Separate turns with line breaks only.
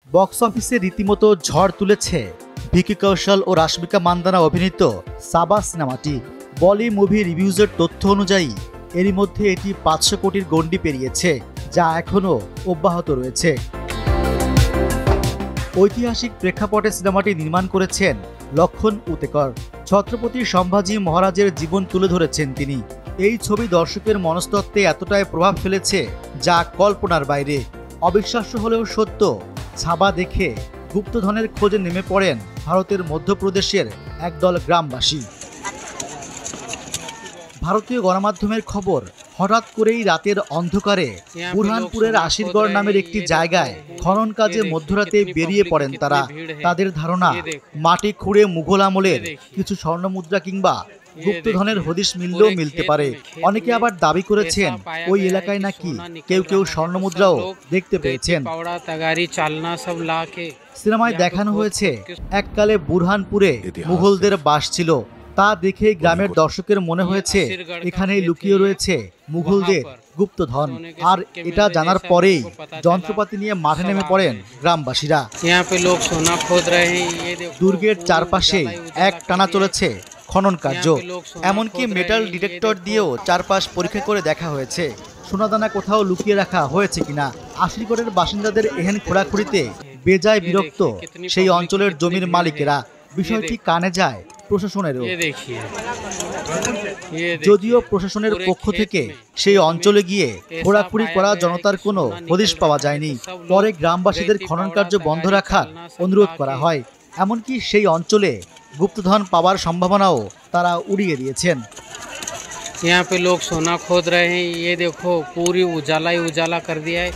Box অফিসে রীতিমতো ঝড় তুলেছে ভিকি কৌশল ও রাশমিকা মান্দানা অভিনীত সাবা সিনেমাটি। বলি মুভি রিভিউজের তথ্য অনুযায়ী এরই মধ্যে এটি 500 কোটির গণ্ডি পেরিয়েছে, যা এখনও অব্যাহত রয়েছে। ঐতিহাসিক প্রেক্ষাপটে সিনেমাটি নির্মাণ করেছেন লক্ষণ উতেকর। ছত্রপতি সম্ভাজি মহারাজের জীবন তুলে ধরেছেন তিনি। এই ছবি দর্শকের মনস্তত্ত্বে এতটাই প্রভাব ফেলেছে যা কল্পনার বাইরে। অবিশ্বাস্য হলেও সত্য, ছাবা দেখে গুপ্তধনের খোঁজে নেমে পড়েন ভারতের মধ্যপ্রদেশের একদল গ্রামবাসী। ভারতীয় গণমাধ্যমের খবর, হঠাৎ করেই রাতের অন্ধকারে বুরহানপুরের আশিরগড় নামের একটি জায়গায় খনন কাজে মধ্যরাতে বেরিয়ে পড়েন তারা। তাদের ধারণা, মাটি খুঁড়ে মুঘল আমলের কিছু স্বর্ণমুদ্রা কিংবা গুপ্তধনের হদিশ মিললেও মিলতে পারে। অনেকে আবার দাবি করেছেন ওই এলাকায় নাকি কেউ কেউ স্বর্ণমুদ্রাও দেখতে পেয়েছেন। সিনেমায় দেখানো হয়েছে এককালে বুরহানপুরে মুঘলদের বাস ছিল। তা দেখে গ্রামের দর্শকের মনে হয়েছে এখানেই লুকিয়ে রয়েছে মুঘলদের গুপ্তধন। আর এটা জানার পরেই যন্ত্রপাতি নিয়ে মাঠে নেমে পড়েন গ্রামবাসীরা। দুর্গের চারপাশে এক টানা চলেছে খনন কার্য। এমনকি মেটাল ডিটেক্টর দিয়েও চারপাশ পরীক্ষা করে দেখা হয়েছে সোনাদানা কোথাও লুকিয়ে রাখা হয়েছে কিনা। আশিরগড়ের বাসিন্দাদের এহেন খোঁড়াখুড়িতে বেজায় বিরক্ত সেই অঞ্চলের জমির মালিকেরা। বিষয়টি কানে যায় প্রশাসনেরও। যদিও প্রশাসনের পক্ষ থেকে সেই অঞ্চলে গিয়ে খোঁড়াখুড়ি করা জনতার কোনো হদিশ পাওয়া যায়নি। পরে গ্রামবাসীদের খনন কার্য বন্ধ রাখার অনুরোধ করা হয়। এমনকি সেই অঞ্চলে গুপ্তধন পাওয়ার সম্ভাবনাও তারা উড়িয়ে দিয়েছেন।
यहाँ पे लोग सोना खोद रहे हैं, ये देखो पूरी उजाला ही उजाला कर दिया है।